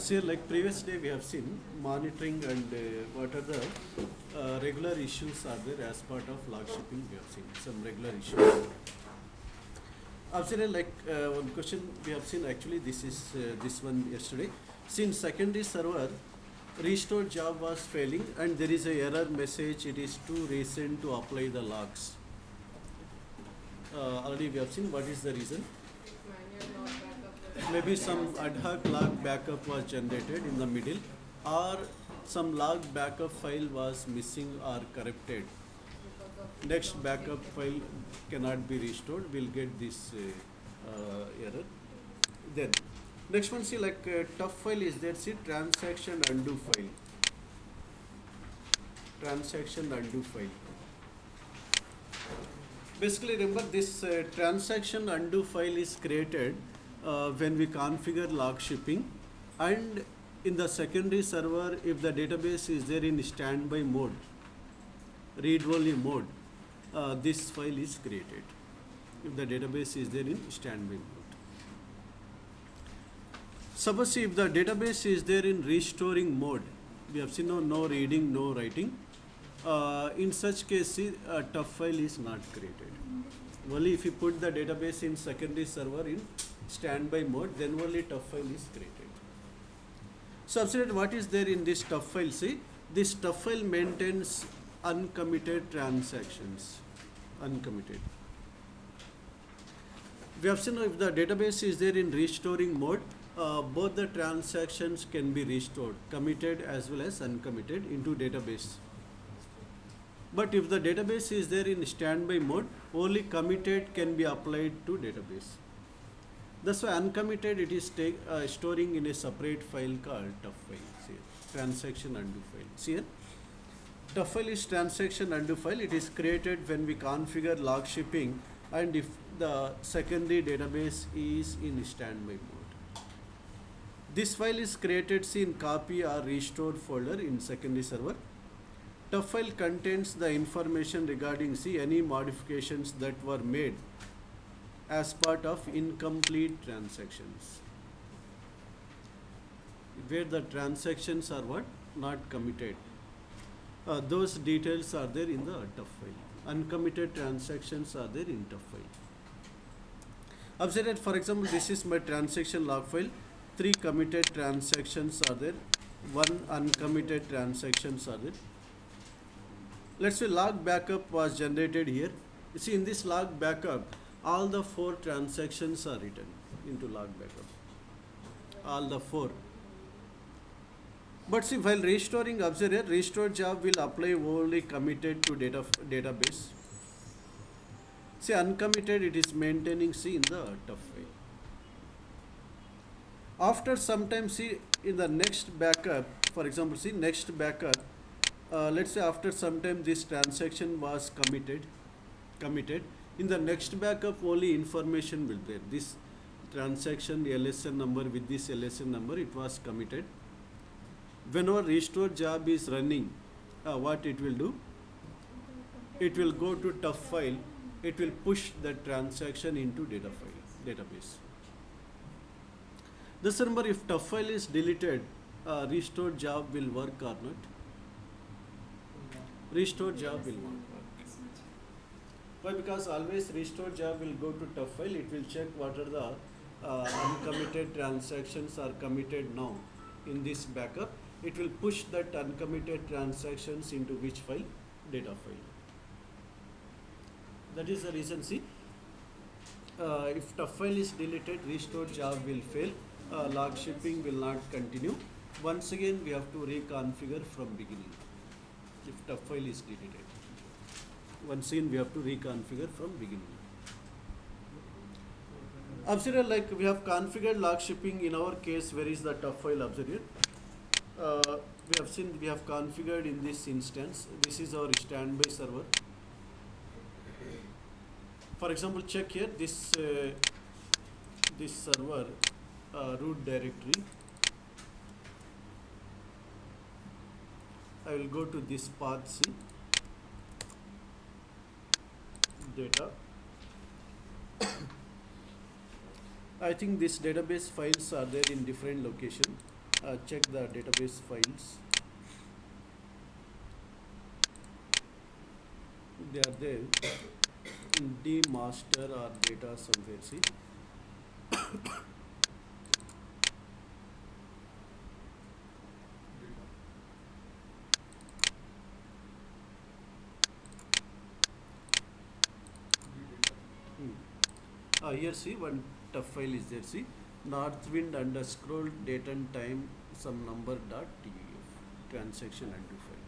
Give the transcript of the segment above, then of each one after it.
See, like previous day we have seen monitoring and what are the regular issues are there as part of log shipping. We have seen some regular issues. Actually, like one question we have seen actually this is this one yesterday. Since secondary server restore job was failing and there is a error message. It is too recent to apply the logs. Already we have seen what is the reason. Maybe some ad hoc log backup was generated in the middle, or some log backup file was missing or corrupted. Next backup file cannot be restored. We'll get this error. Then next one, see, like tough file is there. See, transaction undo file. Transaction undo file. Basically, remember this transaction undo file is created when we configure log shipping, and in the secondary server, if the database is there in standby mode, read only mode, this file is created. If the database is there in standby mode. Suppose if the database is there in restoring mode, we have seen no reading, no writing. In such case, a tough file is not created. Only if you put the database in secondary server in standby mode, then only tough file is created. So, absolutely, what is there in this tough file? See, this tough file maintains uncommitted transactions. Uncommitted. We have seen if the database is there in restoring mode, both the transactions can be restored, committed as well as uncommitted into database. But if the database is there in standby mode, only committed can be applied to database. That's why uncommitted it is storing in a separate file called tough file. See, transaction undo file. See here? Tough file is transaction undo file. It is created when we configure log shipping and if the secondary database is in standby mode. This file is created, see, in copy or restored folder in secondary server. Tough file contains the information regarding, see, any modifications that were made as part of incomplete transactions, where the transactions are what? Not committed. Those details are there in the tough file. Uncommitted transactions are there in tough file. Observe that, for example, this is my transaction log file. 3 committed transactions are there. 1 uncommitted transactions are there. Let's say log backup was generated here. You see, in this log backup, all the 4 transactions are written into log backup. All the 4. But see, while restoring, observe here, restore job will apply only committed to database. See, uncommitted it is maintaining, see, in the tough file. After some time, see, in the next backup, for example, see, next backup, let's say after some time this transaction was committed. In the next backup, only information will be there. This transaction LSN number with this LSN number, it was committed. Whenever restore job is running, what it will do? It will go to tough file. It will push the transaction into database. Thus, remember, if tough file is deleted, restore job will work or not? Restore job will not work. Why? Because always restore job will go to tough file. It will check what are the uncommitted transactions are committed now in this backup. It will push that uncommitted transactions into which file? Data file. That is the reason. See, if tough file is deleted, restore job will fail. Log shipping will not continue. Once again, we have to reconfigure from beginning. If tough file is deleted, once again we have to reconfigure from beginning. Observe, like we have configured log shipping. In our case, where is the tough file? Observe here. We have seen we have configured in this instance. This is our standby server. For example, check here this this server root directory. I will go to this path, C, data. I think this database files are there in different location. check the database files. They are there in D master or data somewhere. See, here see one tough file is there. See, northwind underscore date and time some number dot tf transaction undo file.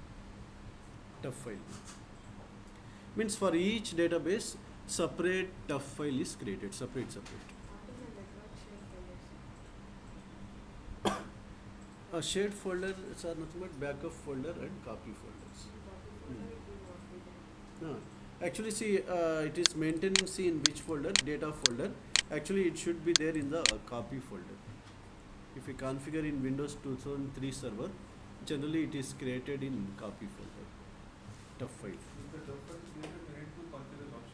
Tough file means for each database separate tough file is created, separate. A shared folder are nothing but backup folder and copy folders. No. Actually, see, it is maintenance in which folder? Data folder. Actually, it should be there in the copy folder. If you configure in Windows 2003 server, generally it is created in copy folder. Tough file. If the tough file is created, we need to configure log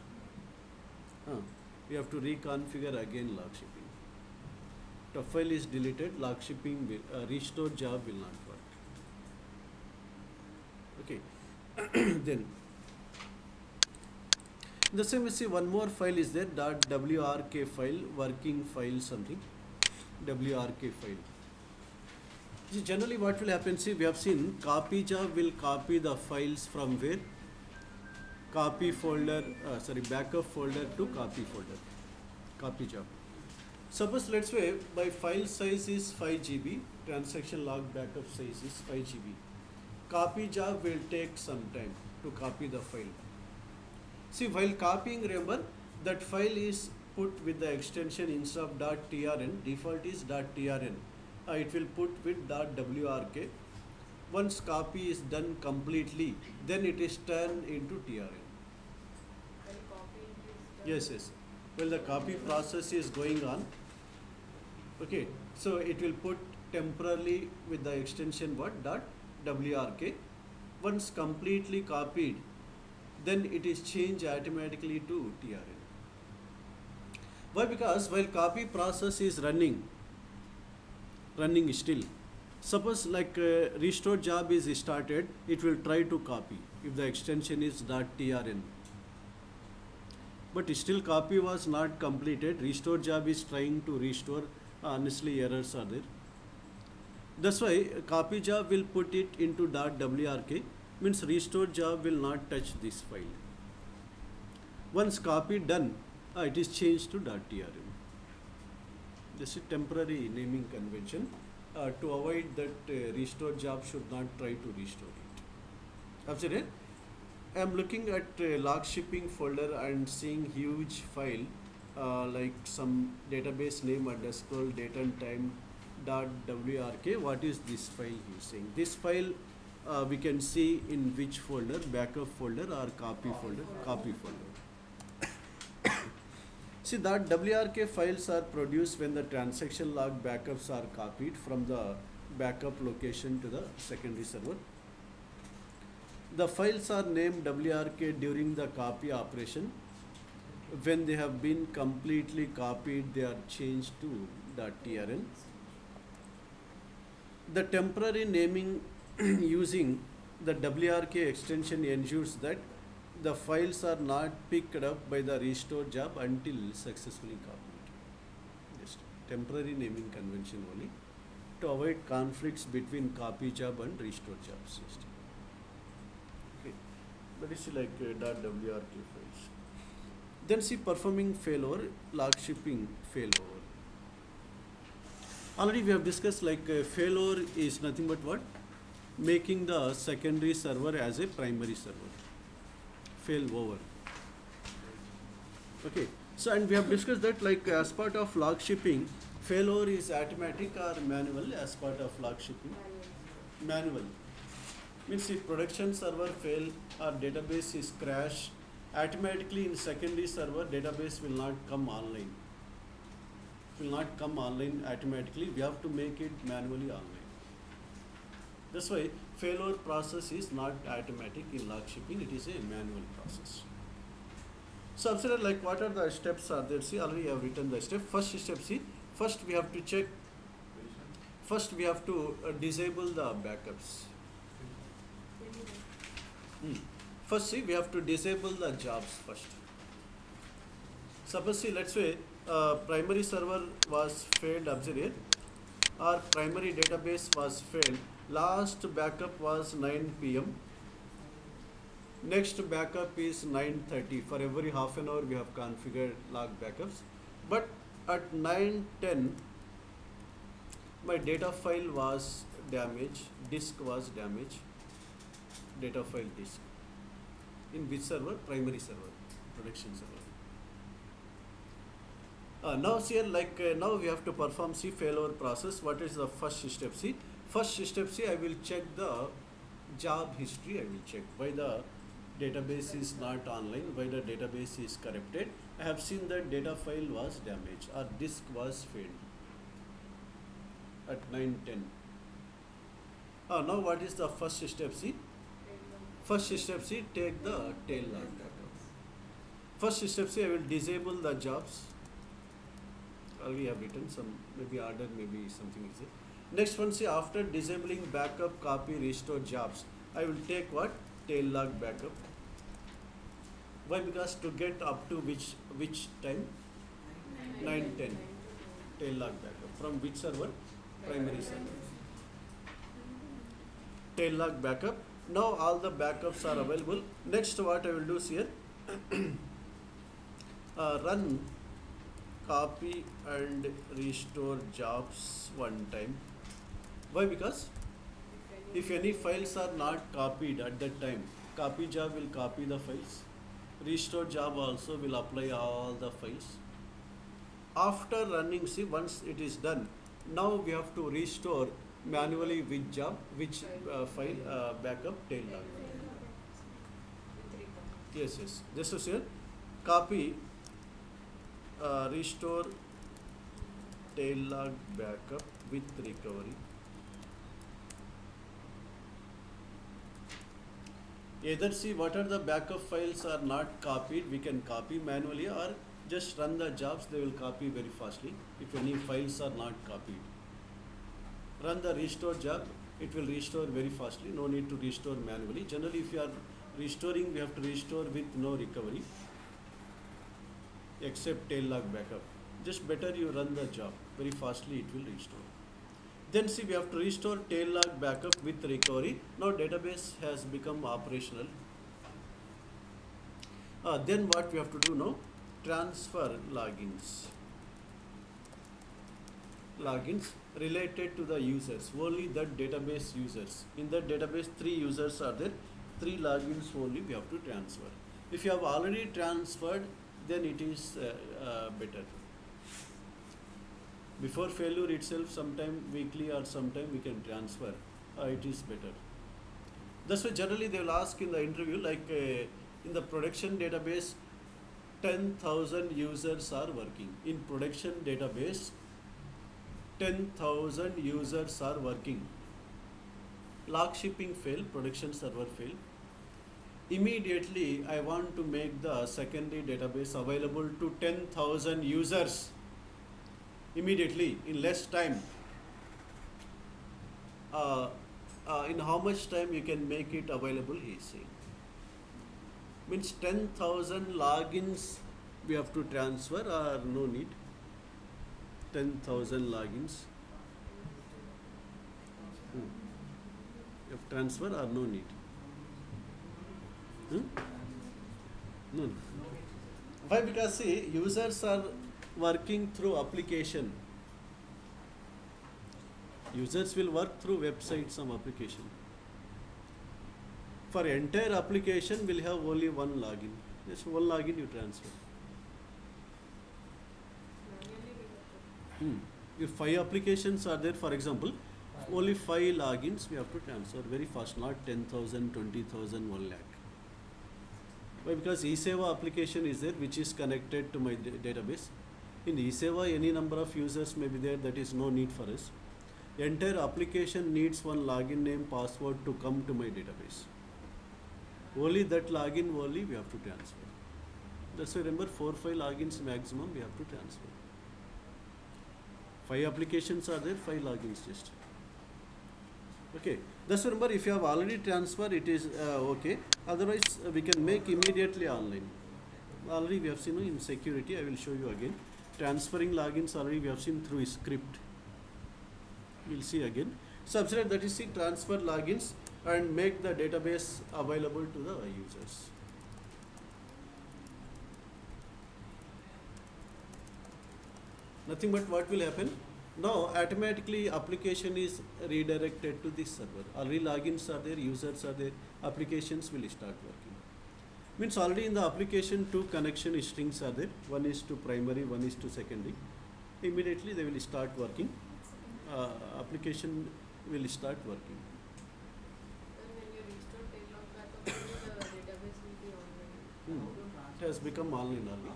shipping. We have to reconfigure again log shipping. Tough file is deleted, log shipping will, restore job will not work. Okay. Then the same we see one more file is there, .wrk file, working file something, wrk file. See, generally what will happen, see, we have seen copy job will copy the files from where? Copy folder, backup folder to copy folder, copy job. Suppose let's say my file size is 5 GB, transaction log backup size is 5 GB. Copy job will take some time to copy the file. See, while copying, remember that file is put with the extension instead of .trn, default is .trn. It will put with .wrk. Once copy is done completely, then it is turned into trn. Yes. Well, the copy process is going on. Okay, so it will put temporarily with the extension what? .wrk. Once completely copied, then it is changed automatically to trn. Why? Because while copy process is running still, suppose like restore job is started, it will try to copy if the extension is .trn. But still copy was not completed, restore job is trying to restore, honestly errors are there. That's why copy job will put it into .wrk, means restore job will not touch this file. Once copy done, it is changed to .trn. This is temporary naming convention to avoid that restore job should not try to restore it. After that, I am looking at log shipping folder and seeing huge file like some database name underscore date and time .wrk. What is this file using? This file we can see in which folder, backup folder or copy folder? Copy folder. See, that WRK files are produced when the transaction log backups are copied from the backup location to the secondary server. The files are named WRK during the copy operation. When they have been completely copied, they are changed to .trn. The temporary naming using the WRK extension ensures that the files are not picked up by the restore job until successfully copied. Just temporary naming convention only to avoid conflicts between copy job and restore job system. Okay, that is like .wrk files. Then see performing failover, log shipping failover. Already we have discussed like failover is nothing but what? Making the secondary server as a primary server. Failover. Okay, so and we have discussed that like as part of log shipping, failover is automatic or manual as part of log shipping? Manual. Means if production server fail or database is crashed, automatically in secondary server database will not come online. It will not come online automatically. We have to make it manually online. That's why failover process is not automatic in log shipping, it is a manual process. So after that, like what are the steps are there? See, already I have written the step. First step, see, first we have to check first we have to disable the backups. First, see, we have to disable the jobs first. Suppose, see, let's say primary server was failed, observe here, or primary database was failed. Last backup was 9 p.m. Next backup is 9:30. For every half an hour, we have configured log backups. But at 9:10, my data file was damaged, disk was damaged, data file disk. In which server? Primary server, production server. Now here, now we have to perform C failover process. What is the first step? C. First step C, I will check the job history. I will check why the database is not online, why the database is corrupted. I have seen that data file was damaged or disk was failed at 9:10. Now what is the first step C? First step C, take the tail log backup. First step C, I will disable the jobs. Already have written some, maybe order, maybe something is there. Next one, see, after disabling backup, copy, restore jobs, I will take what? Tail log backup. Why? Because to get up to which time? 9:10. Tail log backup. From which server? Primary server. Tail log backup. Now all the backups are available. Next, what I will do is here, run copy and restore jobs one time. Why? Because if any files are not copied at that time, copy job will copy the files. Restore job also will apply all the files. After running, see, once it is done, now we have to restore manually which job, which file, backup, tail log. Yes, yes. This is here. Copy, restore tail log backup with recovery. Either see what are the backup files are not copied, we can copy manually, or just run the jobs, they will copy very fastly if any files are not copied. Run the restore job, it will restore very fastly, no need to restore manually. Generally, if you are restoring, we have to restore with no recovery, except tail log backup. Just better you run the job, very fastly it will restore. Then see, we have to restore tail log backup with recovery. Now database has become operational. Then what we have to do now? Transfer logins. Logins related to the users, only that database users. In that database, 3 users are there, 3 logins only we have to transfer. If you have already transferred, then it is better. Before failure itself, sometime weekly or sometime we can transfer, it is better. That's why generally they will ask in the interview, in the production database, 10,000 users are working. In production database, 10,000 users are working. Log shipping fail, production server fail. Immediately, I want to make the secondary database available to 10,000 users. Immediately, in less time. In how much time you can make it available, he is saying. Means 10,000 logins we have to transfer or no need? 10,000 logins. You have transfer or no need? No. Why? Because see, users are working through application. Users will work through website, some application. For entire application, we'll have only one login. Just one login you transfer. If 5 applications are there, for example, only 5 logins we have to transfer very fast, not 10,000, 20,000, 1 lakh. Why? Because eSeva application is there, which is connected to my database. In eSeva, any number of users may be there, that is no need for us. Entire application needs one login name, password to come to my database. Only that login only we have to transfer. That's why remember 4-5 logins maximum we have to transfer. 5 applications are there, 5 logins just. Okay, just remember if you have already transferred, it is okay. Otherwise, we can make immediately online. Already we have seen in security. I will show you again. Transferring logins already we have seen through a script. We'll see again. Subset that is see transfer logins and make the database available to the users. Nothing but what will happen? Now automatically application is redirected to this server. Already logins are there, users are there, applications will start working. Means already in the application two connection strings are there. One is to primary, one is to secondary. Immediately they will start working. Application will start working. And when you restore tail log backup, only the database will be online. It has become online already.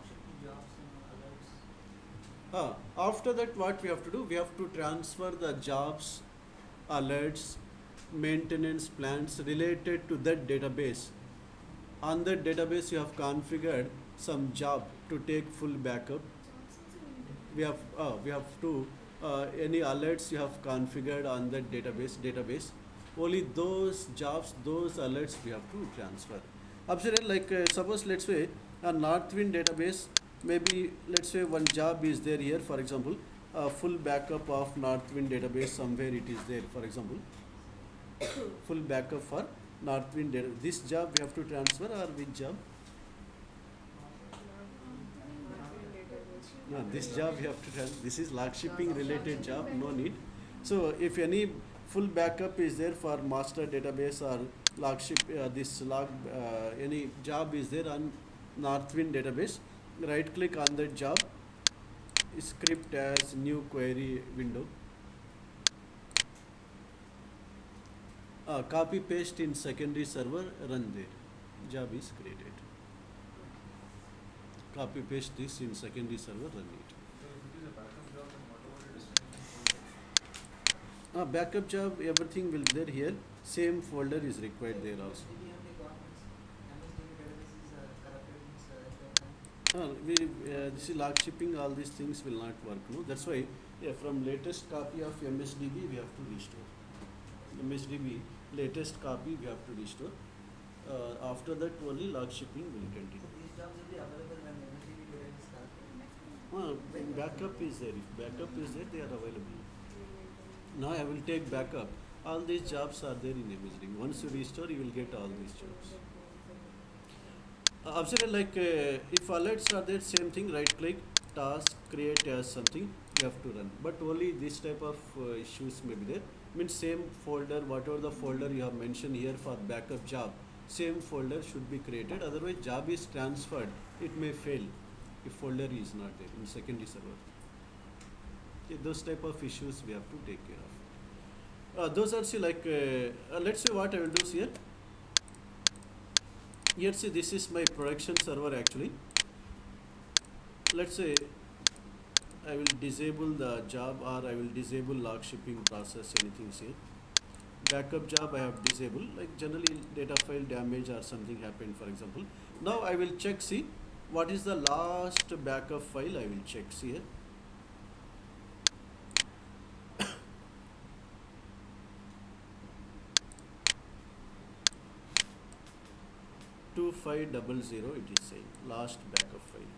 After that what we have to do? We have to transfer the jobs, alerts, maintenance plans related to that database. On that database you have configured some job to take full backup. We have to any alerts you have configured on that database. Only those jobs, those alerts we have to transfer. Observe like suppose let's say a Northwind database, maybe let's say one job is there here, for example, full backup of Northwind database somewhere it is there, for example, full backup for Northwind database. This job we have to transfer or which job? No, this job we have to transfer. This is log shipping related job, no need. So if any full backup is there for master database or log ship, any job is there on Northwind database, right click on that job, script as new query window, copy paste in secondary server, run there, job is created. Copy paste this in secondary server, run it. So if it is a backup job, then what about a destination folder? Backup job, everything will be there here, same folder is required there also. This is log shipping, all these things will not work, no? That's why from latest copy of MSDB we have to restore. MSDB latest copy we have to restore. After that only log shipping will continue. These jobs will be available when MSDB database starts. Backup is there. If backup is there, they are available. Now I will take backup. All these jobs are there in MSDB. Once you restore, you will get all these jobs. Observe like if alerts are there, same thing, right click, task, create as something, you have to run. But only this type of issues may be there. Means same folder, whatever the folder you have mentioned here for backup job, same folder should be created. Otherwise job is transferred, it may fail if folder is not there in secondary server. Okay, those type of issues we have to take care of. Those are see like let's say what I will do here. Here see this is my production server actually. Let's say I will disable the job or I will disable log shipping process, anything here. Backup job I have disabled, like generally data file damage or something happened, for example. Now I will check, see what is the last backup file. I will check, see here. Two 500 it is saying last backup file.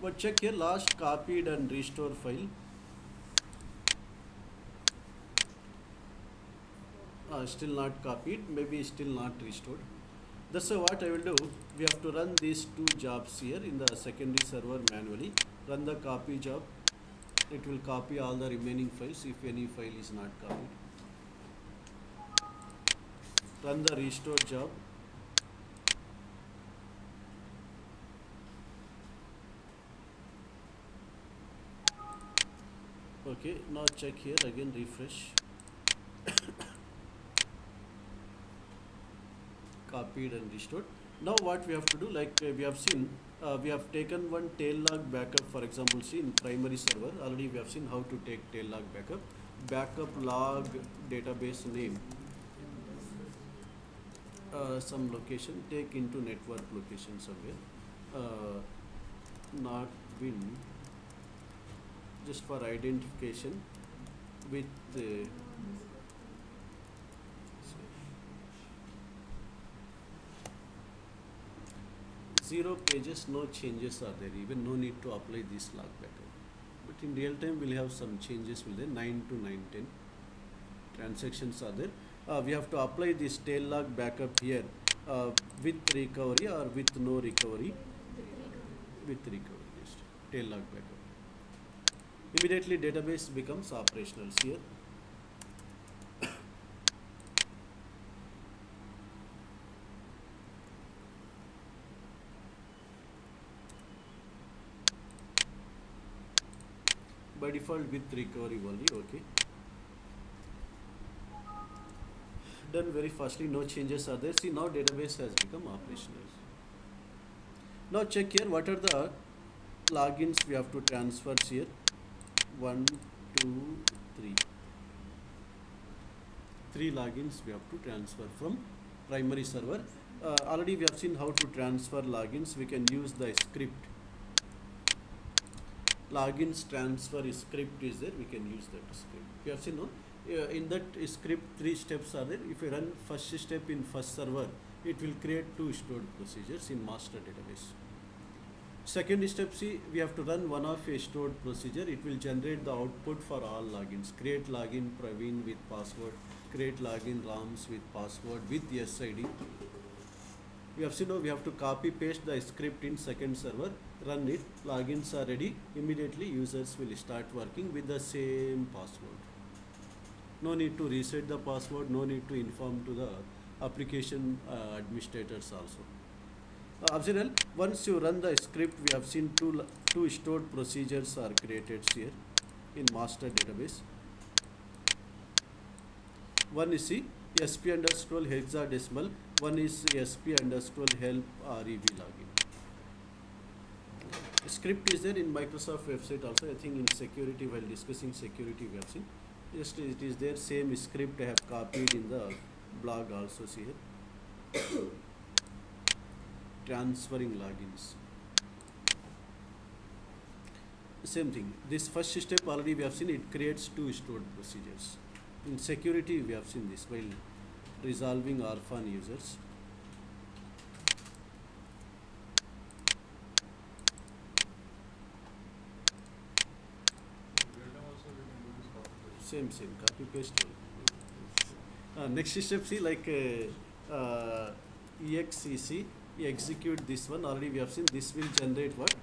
But check here, last copied and restore file. Still not copied, maybe still not restored. That's what I will do. We have to run these two jobs here in the secondary server manually. Run the copy job. It will copy all the remaining files if any file is not copied. Run the restore job. Okay, now check here again, refresh. Copied and restored. Now what we have to do, like we have seen, we have taken one tail log backup, for example, see in primary server, already we have seen how to take tail log backup. Backup log database name, some location, take into network location somewhere, not win just for identification with zero pages, no changes are there, even no need to apply this log backup. But in real time, we'll have some changes will there, 9 to 910 transactions are there. We have to apply this tail log backup here with recovery or with no recovery. With recovery, yes, tail log backup. Immediately database becomes operational here. By default with recovery only, okay. Done very fastly, no changes are there. See, now database has become operational. Now check here, what are the logins we have to transfer here? 1, 2, 3. 3 logins we have to transfer from primary server. Already we have seen how to transfer logins. We can use the script. Logins transfer script is there. We can use that script. We have seen, no? In that script, 3 steps are there. If you run first step in first server, it will create 2 stored procedures in master database. Second step, see, we have to run one of a stored procedure. It will generate the output for all logins. Create login Praveen with password. Create login Rams with password with SID. We have seen, now we have to copy paste the script in second server, run it, logins are ready, immediately users will start working with the same password. No need to reset the password, no need to inform to the application administrators also. Optional, once you run the script, we have seen two stored procedures are created here in master database. One is SP underscore hexadecimal, one is SP underscore help REV login. Script is there in Microsoft website also. I think in security, while discussing security, we have seen. Just it is there, same script I have copied in the blog also. See here. Transferring logins. Same thing. This first step already we have seen, it creates 2 stored procedures. In security, we have seen this while resolving orphan users. Same, copy paste. Next step, see, like exec, execute this one. Already we have seen, this will generate what?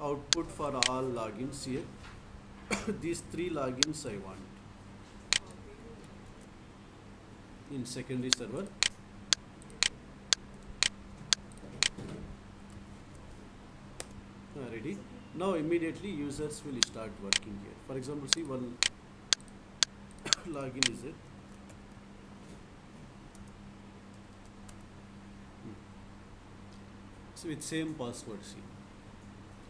Output for all logins here. These 3 logins I want in secondary server. Ready. Now immediately users will start working here. For example, see, one login is it. So with same password, see.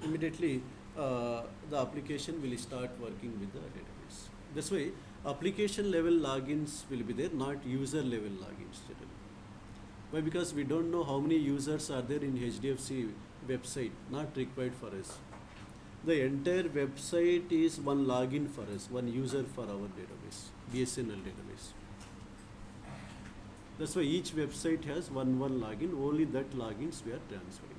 Immediately the application will start working with the database. This way, application level logins will be there, not user level logins generally. Why? Because we don't know how many users are there in HDFC website, not required for us. The entire website is one login for us, one user for our database, BSNL database. That's why each website has one login, only that logins we are transferring.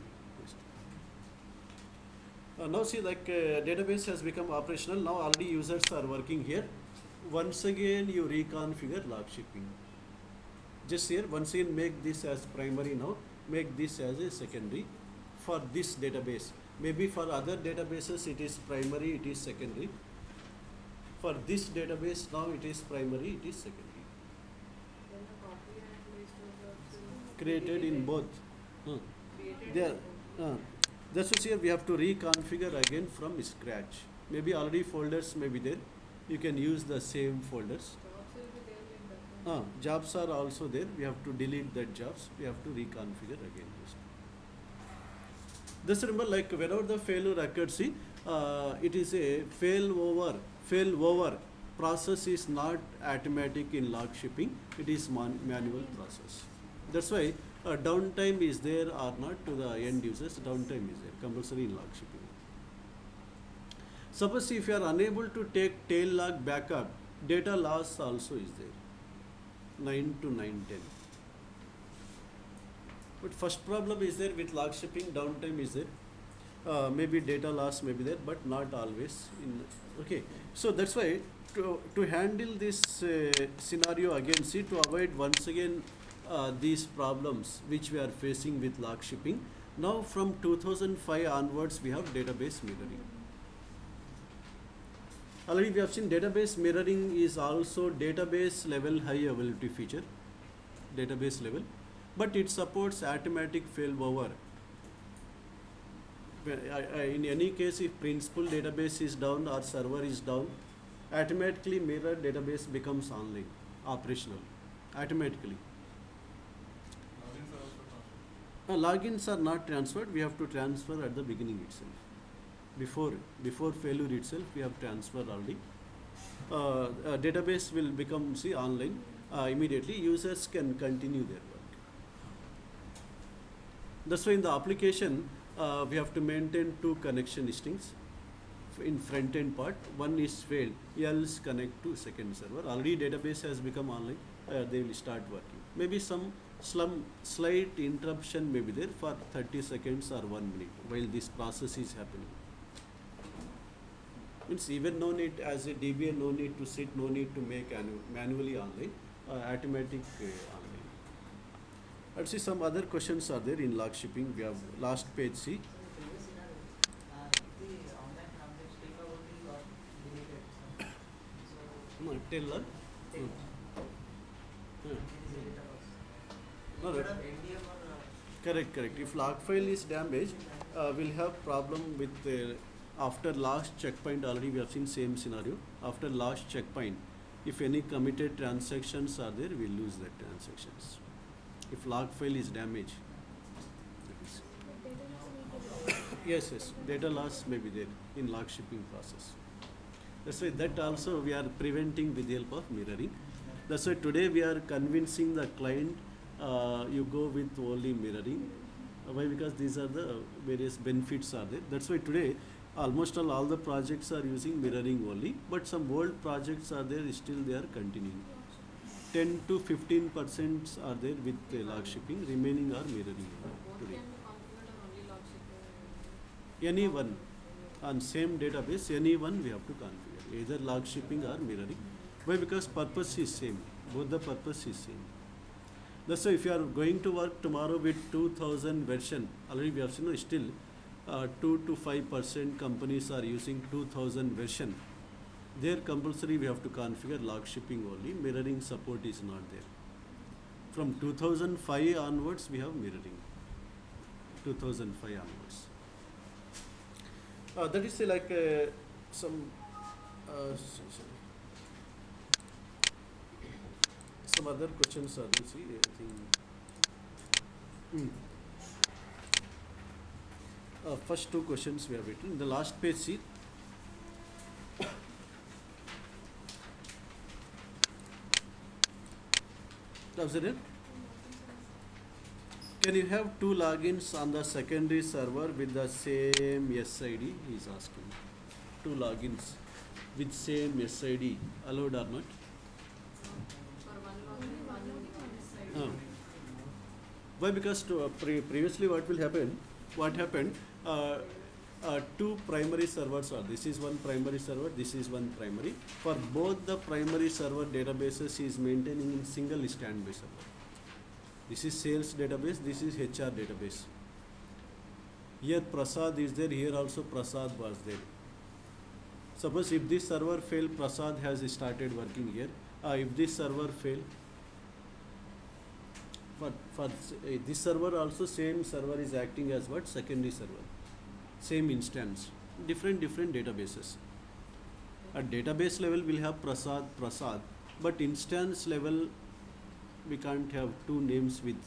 Now see, like database has become operational. Now already users are working here. Once again you reconfigure log shipping. Just here, once again make this as primary now, make this as a secondary for this database. Maybe for other databases it is primary, it is secondary. For this database now it is primary, it is secondary. Then the copy and paste of the Created in both. created There. in both. That's what here we have to reconfigure again from scratch. Maybe already folders may be there. You can use the same folders. Jobs will be there like that one. Jobs are also there. We have to delete that jobs. We have to reconfigure again. Just remember, like whenever the failure occurs, see, it is a fail over process is not automatic in log shipping. It is manual process. That's why downtime is there or not to the end users. Downtime is there compulsory in log shipping. Suppose if you are unable to take tail log backup, data loss also is there. 9 to 910. But first problem is there with log shipping, downtime is there. Maybe data loss may be there, but not always. Okay, so that's why to handle this scenario again, see, to avoid once again these problems which we are facing with log shipping. Now from 2005 onwards we have database mirroring. Already we have seen database mirroring is also database level high availability feature, database level, but it supports automatic failover. In any case, if principal database is down or server is down, automatically mirror database becomes online, operational, automatically. Logins are also transferred. Logins are not transferred, we have to transfer at the beginning itself. Before failure itself, we have transferred already. Database will become online immediately. Users can continue their work. That's why in the application we have to maintain two connection strings in front end part. One is failed, else connect to second server. Already database has become online. They will start working. Maybe some slight interruption may be there for 30 seconds or 1 minute while this process is happening. Means even no need as a DBA, no need to sit, no need to make manually online, automatic online. Let's see some other questions are there in log shipping. We have last page, see. So the previous scenario, if the online transaction takeover got deleted, so No, tell log. take Hmm. it is a data loss. No, Instead that- of MDM or Correct. If log file is damaged, we'll have problem with after last checkpoint. Already we have seen same scenario. After last checkpoint, if any committed transactions are there, we'll lose that transactions. If log file is damaged. That is- But data loss will be Yes, data loss may be there in log shipping process. That's why that also we are preventing with the help of mirroring. That's why today we are convincing the client you go with only mirroring. Why? Because these are the various benefits are there. That's why today almost all the projects are using mirroring only, but some old projects are there, still they are continuing. 10 to 15% are there with log shipping, remaining are mirroring both today. can be configured or only log shipping? Any one on same database, any one we have to configure, either log shipping or mirroring. Why? Because purpose is same, both the purpose is same. That's why if you are going to work tomorrow with 2000 version, already we have seen still 2 to 5% companies are using 2000 version. There compulsory we have to configure log shipping only, mirroring support is not there. From 2005 onwards we have mirroring, 2005 onwards. That is like some some other questions are there. See, I think. First two questions we have written. The last page, see. Observe it. Can you have two logins on the secondary server with the same SID? He is asking. Two logins with same SID, allowed or not? For one login, one side. Ah. Why? Because previously what will happen? What happened? Two primary servers are. This is one primary server. This is one primary. For both the primary server databases, he is maintaining in single standby server. This is sales database. This is HR database. Here Prasad is there. Here also Prasad was there. Suppose if this server fail, Prasad has started working here. If this server fail, for this server also same server is acting as what? Secondary server. Same instance. Different databases. At database level we'll have Prasad, but instance level we can't have two names with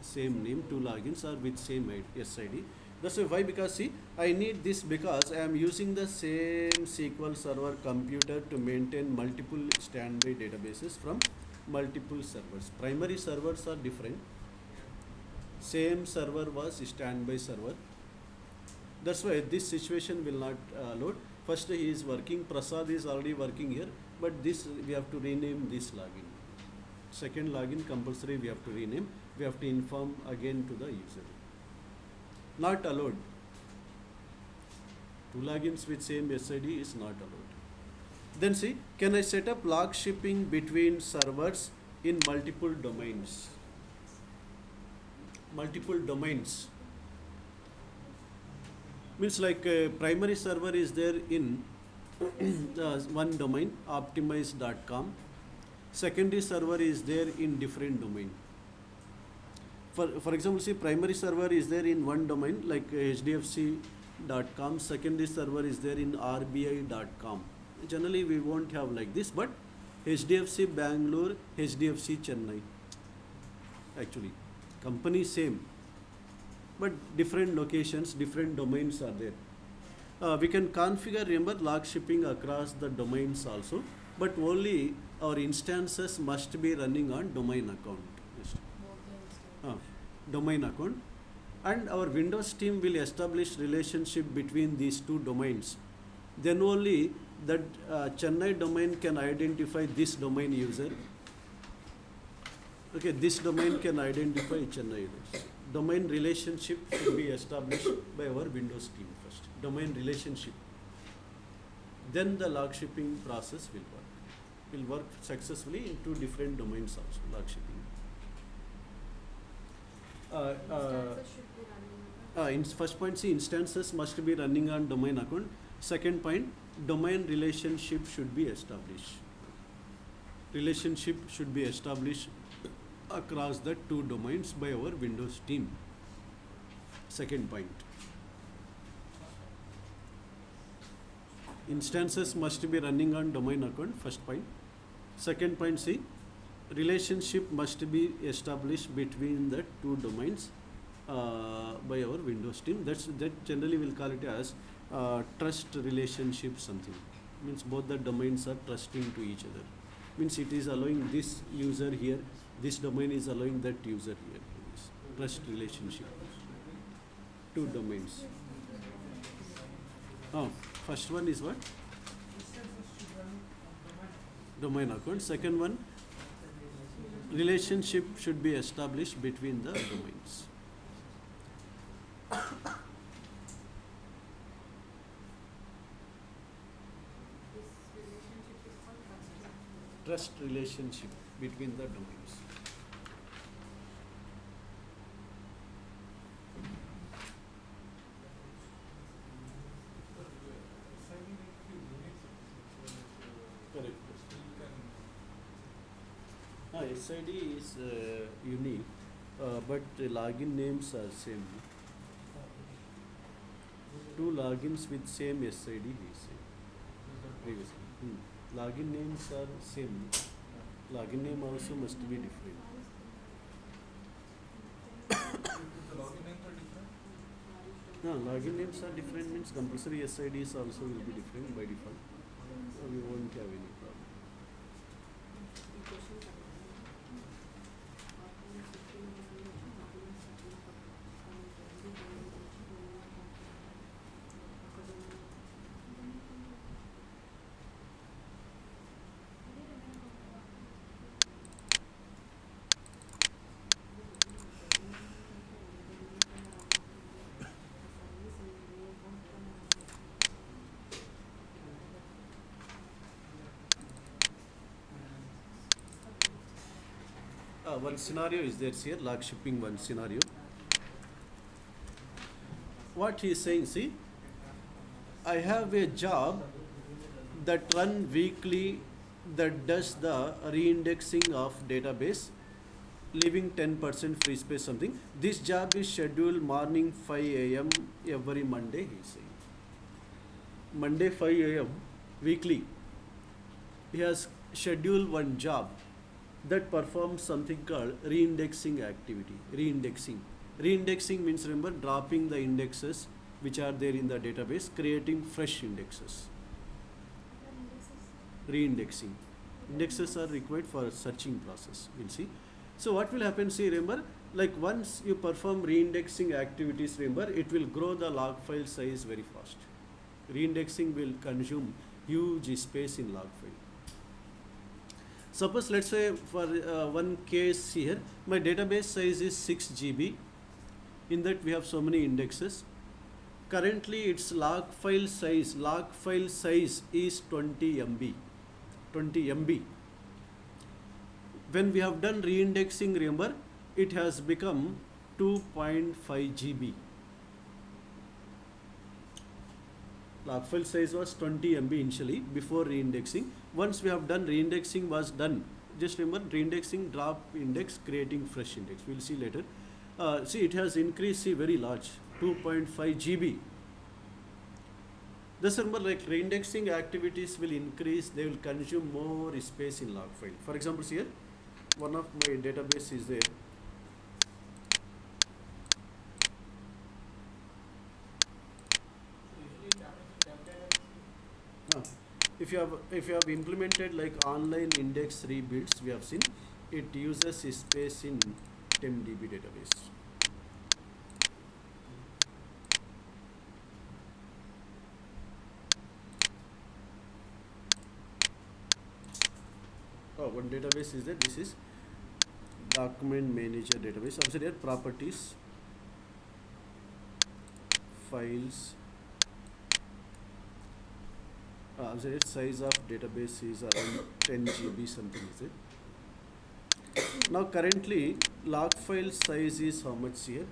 same name, two logins or with same SID. That's why, because see, I need this because I am using the same SQL Server computer to maintain multiple standby databases from multiple servers. Primary servers are different. Same server was standby server. That's why this situation will not load. First he is working, Prasad is already working here, but this we have to rename this login. Second login compulsory we have to rename. We have to inform again to the user. Not allowed. Two logins with same SID is not allowed. Then see, can I set up log shipping between servers in multiple domains? Multiple domains. Means like primary server is there in one domain, optimize.com. Secondary server is there in different domain. For example, see, primary server is there in one domain like hdfc.com. Secondary server is there in rbi.com. Generally we won't have like this, but HDFC Bangalore, HDFC Chennai. Actually, company same, but different locations, different domains are there. We can configure, remember, log shipping across the domains also, but only our instances must be running on domain account. Yes. Domain account, and our Windows team will establish relationship between these two domains. Then only that Chennai domain can identify this domain user. Okay, this domain can identify Chennai user. Domain relationship should be established by our Windows team first. Domain relationship. Then the log shipping process will work. Will work successfully in two different domains also, log shipping. Instances should be running. In first point, see, instances must be running on domain account. Second point, domain relationship should be established. Relationship should be established across the two domains by our Windows team. Second point. Instances must be running on domain account, first point. Second point, see, relationship must be established between the two domains by our Windows team. That generally we'll call it as trust relationship something. Means both the domains are trusting to each other. Means it is allowing this user here, this domain is allowing that user here. Trust relationship. Two domains. First one is what? Domain account. Second one, relationship should be established between the domains. Trust relationship between the domains. Correct. SID is unique, but the login names are same. Two logins with same SID is same. Previously. Login names are same. Login name also must be different. The login names are different? No, login names are different means compulsory SIDs also will be different by default. We won't have any problem. One scenario is there here, log shipping one scenario. What he is saying, see, I have a job that run weekly that does the reindexing of database, leaving 10% free space something. This job is scheduled morning 5 a.m. every Monday, he is saying. Monday 5 a.m. weekly. He has scheduled one job that performs something called reindexing activity. Reindexing means, remember, dropping the indexes which are there in the database, creating fresh indexes. Reindexing. Indexes are required for searching process, we'll see. So what will happen, see, remember, like once you perform reindexing activities, remember, it will grow the log file size very fast. Reindexing will consume huge space in log file. Suppose let's say for one case here, my database size is 6 GB. In that we have so many indexes. Currently its log file size is 20 MB. 20 MB. When we have done reindexing, remember, it has become 2.5 GB. Log file size was 20 MB initially before reindexing. Once we have done reindexing was done, just remember reindexing, drop index, creating fresh index. We'll see later. See, it has increased, see, very large, 2.5 GB. Thus, remember, like reindexing activities will increase, they will consume more space in log file. For example, here, one of my database is there. So usually it happens in dev database. If you have implemented like online index rebuilds, we have seen it uses space in TemDB database. One database is there. This is document manager database. Observe here, properties, files. Observe here, size of database is around 10 GB something is it. Now currently log file size is how much here?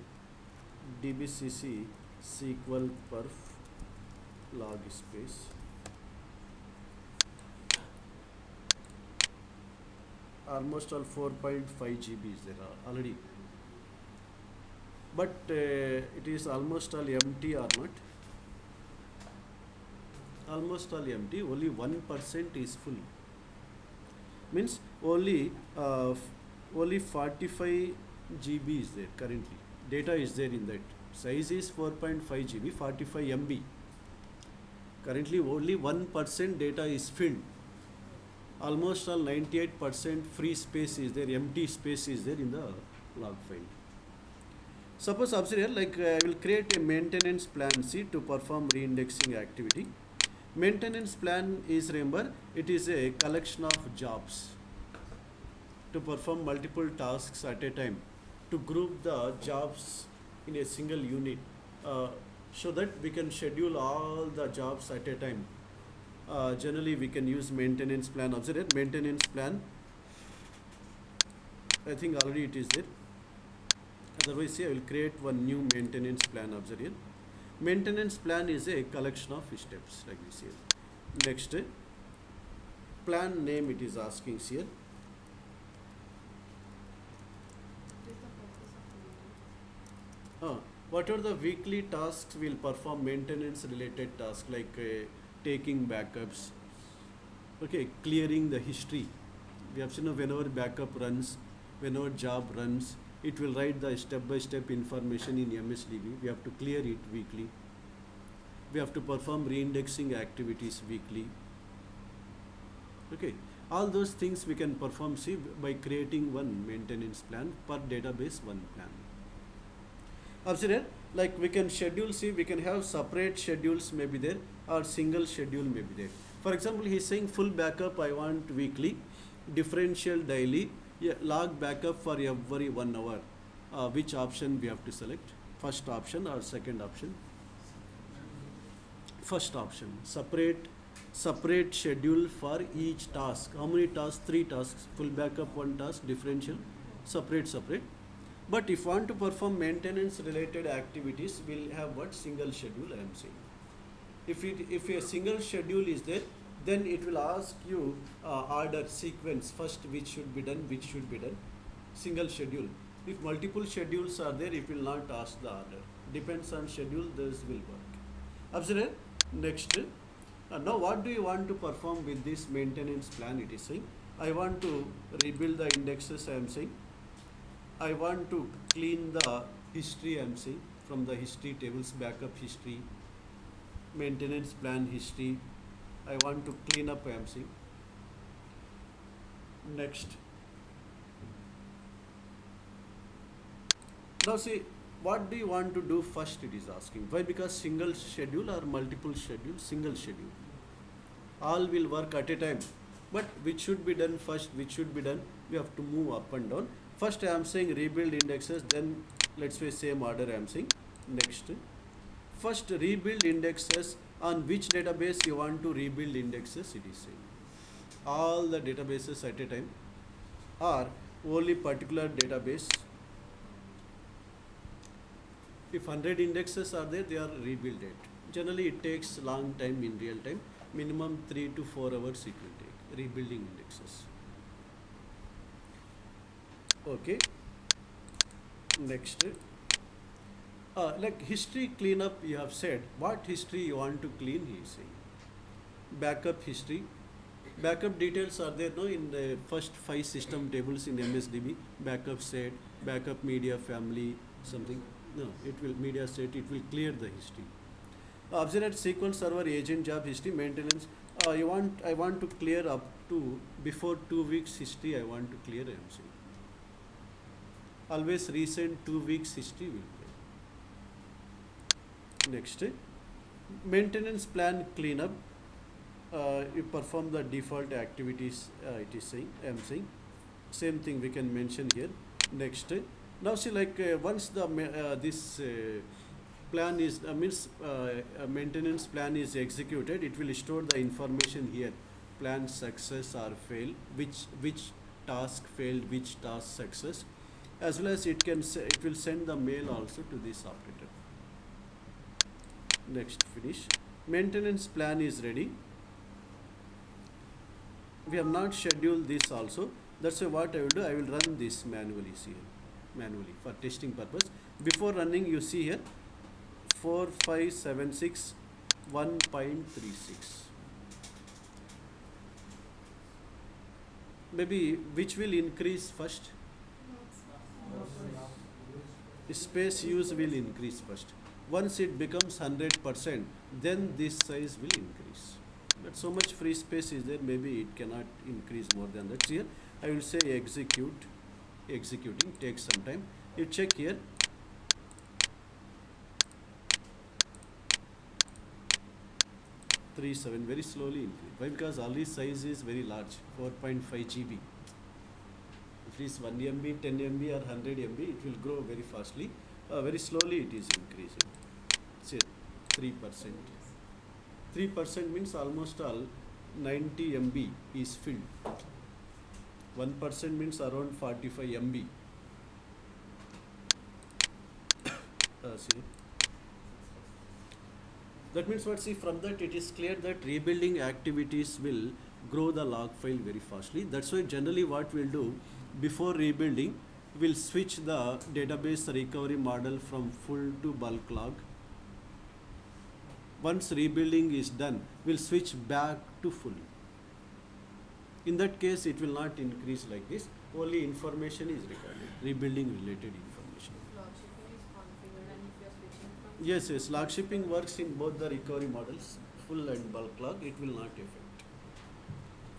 DBCC SQL perf log space. Almost all 4.5 GB is there already. But it is almost all empty or not? Almost all empty, only 1% is full. Means only 45 GB is there currently. Data is there in that. Size is 4.5 GB, 45 MB. Currently only 1% data is filled. Almost all 98% free space is there, empty space is there in the log file. Suppose observe here, like I will create a maintenance plan C to perform reindexing activity. Maintenance plan is, remember, it is a collection of jobs to perform multiple tasks at a time, to group the jobs in a single unit so that we can schedule all the jobs at a time. Generally we can use maintenance plan. Observe it, maintenance plan, I think already it is there. Otherwise, see, I will create one new maintenance plan. Observe here, maintenance plan is a collection of steps like this here. Next, plan name it is asking here. What is the purpose of maintenance? What are the weekly tasks we'll perform? Maintenance related tasks like taking backups, okay, clearing the history. We have seen whenever backup runs, whenever job runs, it will write the step-by-step information in MSDB. We have to clear it weekly. We have to perform reindexing activities weekly. Okay, all those things we can perform, see, by creating one maintenance plan per database, one plan. Observe here, like we can schedule, see, we can have separate schedules may be there or single schedule may be there. For example, he is saying full backup I want weekly, differential daily, yeah, log backup for every 1 hour. Which option we have to select? First option or second option? First option. Separate schedule for each task. How many tasks? 3 tasks. Full backup 1 task, differential, separate. But if want to perform maintenance related activities, we'll have what? Single schedule I am saying. If a single schedule is there, then it will ask you order sequence first, which should be done, single schedule. If multiple schedules are there, it will not ask the order. Depends on schedule, this will work. Observe. Next, now what do you want to perform with this maintenance plan? It is saying, I want to rebuild the indexes, I am saying. I want to clean the history, I am saying, from the history tables, backup history, maintenance plan history. I want to clean up, I am saying. Next, Now see, what do you want to do first, it is asking. Why? Because single schedule or multiple schedule, single schedule. All will work at a time. But which should be done first, which should be done, we have to move up and down. First I am saying rebuild indexes, then let's say same order I am saying. Next, first rebuild indexes, on which database you want to rebuild indexes, it is saying. All the databases at a time or only particular database. If 100 indexes are there, they are rebuilt it. Generally it takes long time in real time, minimum 3 to 4 hours it will take, rebuilding indexes. Okay. Next, like history cleanup, you have said what history you want to clean, he is saying. Backup history. Backup details are there, no, in the first 5 system tables in MSDB. Backup set, backup media family, something. No, it will media set, it will clear the history. Observe SQL Server agent job history maintenance. I want to clear up to before 2 weeks history. I want to clear, I am saying. Always recent 2 weeks history will play. Next, maintenance plan cleanup. You perform the default activities. It is saying, I am saying. Same thing we can mention here. Next, now see, like once the this plan is means maintenance plan is executed, it will store the information here. Plan success or fail, which task failed, which task success, as well as it will send the mail also to this operator. Next, finish. Maintenance plan is ready. We have not scheduled this also. That's why what I will do, I will run this manually here, manually for testing purpose. Before running, you see here 4576 1.36. Maybe which will increase first? Space use will increase first. Once it becomes 100%, then this size will increase. But so much free space is there, maybe it cannot increase more than that. Here I will say executing takes some time. You check here. Very slowly increase. Why? Because already size is very large, 4.5 GB. If it is 1 MB, 10 MB or 100 MB, it will grow very fastly. Very slowly it is increasing. Say 3%. 3% means almost all 90 MB is filled. 1% means around 45 MB. See. That means what? See, from that it is clear that rebuilding activities will grow the log file very fastly. That's why generally what we'll do before rebuilding, we'll switch the database recovery model from full to bulk log. Once rebuilding is done, we'll switch back to full. In that case, it will not increase like this. Only information is recorded, rebuilding related information. Log shipping is configured, and if you are switching from Yes, log shipping works in both the recovery models, full and bulk log, it will not affect.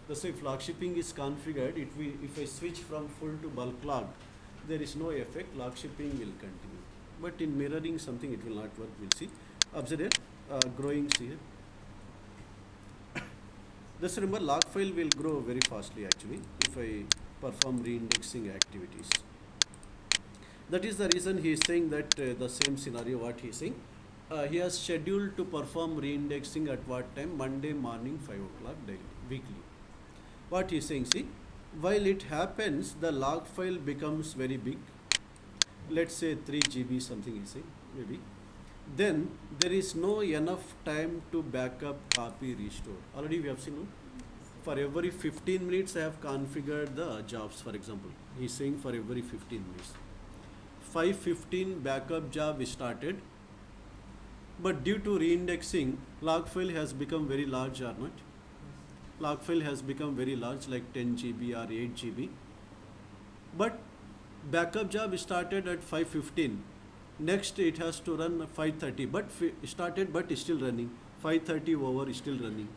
Thus, if log shipping is configured, if I switch from full to bulk log, there is no effect, log shipping will continue. But in mirroring something, it will not work, we'll see. Observe here, growing here. Just remember, log file will grow very fastly actually if I perform reindexing activities. That is the reason he is saying that the same scenario what he is saying. He has scheduled to perform reindexing at what time? Monday morning 5 o'clock daily, weekly. What he is saying, see, while it happens, the log file becomes very big. Let's say 3 GB something he is saying, maybe. Then there is no enough time to backup, copy, restore. Already we have seen, no? For every 15 minutes I have configured the jobs, for example. He is saying for every 15 minutes. 5:15 backup job is started. But due to reindexing, log file has become very large or not? Log file has become very large, like 10 GB or 8 GB. But backup job started at 5:15. Next it has to run 5:30, but started but is still running. 5:30 over is still running.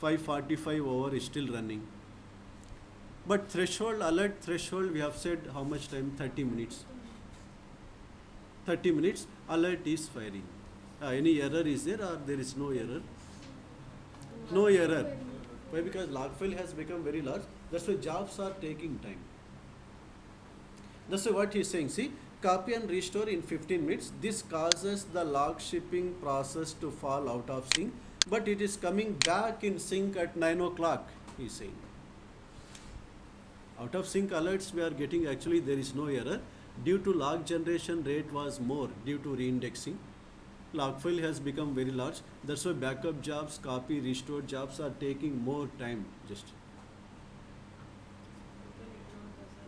5:45 over is still running. But threshold, alert threshold, we have said how much time? 30 minutes. 30 minutes, alert is firing. Any error is there or there is no error? No error. Why? Because log file has become very large. That's why jobs are taking time. That's why what he's saying. See, copy and restore in 15 minutes. This causes the log shipping process to fall out of sync, but it is coming back in sync at 9 o'clock, he's saying. Out of sync alerts we are getting, actually there is no error. Due to log generation rate was more due to reindexing. Log file has become very large. That's why backup jobs, copy, restore jobs are taking more time. Just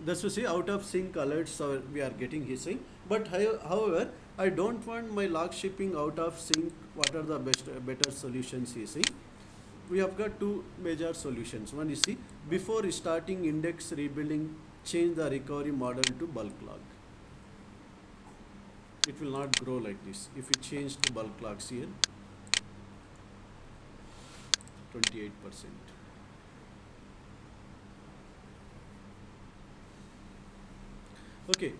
that's why see out of sync alerts we are getting, he's saying. But however, I don't want my log shipping out of sync. What are the better solutions, he's saying? We have got two major solutions. One is, see, before starting index rebuilding, change the recovery model to bulk log. It will not grow like this. If we change to bulk logs here, 28%. Okay,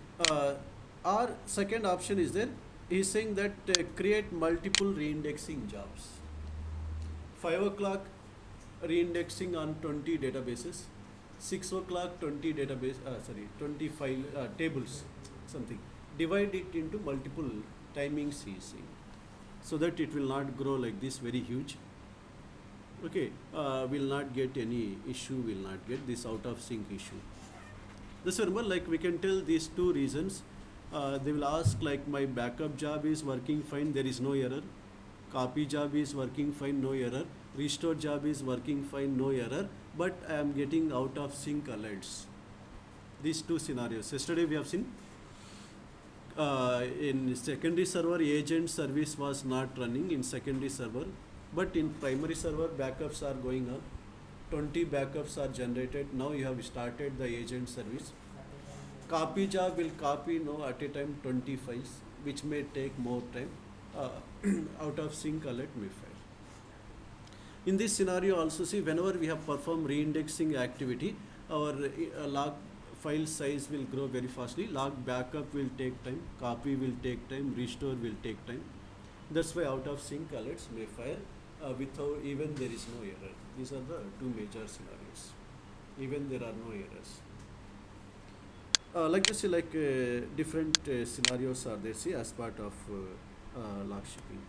our second option is there. He's saying that create multiple reindexing jobs. 5 o'clock reindexing on 20 databases, 6 o'clock 20 database, 25 tables, something. Divide it into multiple timings, he is saying, so that it will not grow like this very huge. Okay, will not get any issue, will not get this out of sync issue. This remember, like we can tell these two reasons. They will ask like my backup job is working fine, there is no error. Copy job is working fine, no error. Restore job is working fine, no error. But I am getting out of sync alerts. These two scenarios. Yesterday we have seen in secondary server agent service was not running in secondary server, but in primary server backups are going on. 20 backups are generated. Now you have started the agent service. Copy job will copy now at a time 20 files, which may take more time. Out of sync alert may fail. In this scenario also, see, whenever we have performed reindexing activity, our log file size will grow very fastly. Log backup will take time, copy will take time, restore will take time. That's why out of sync alerts may fire without even there is no error. These are the two major scenarios. Even there are no errors. Like this, like different scenarios are there, see, as part of log shipping.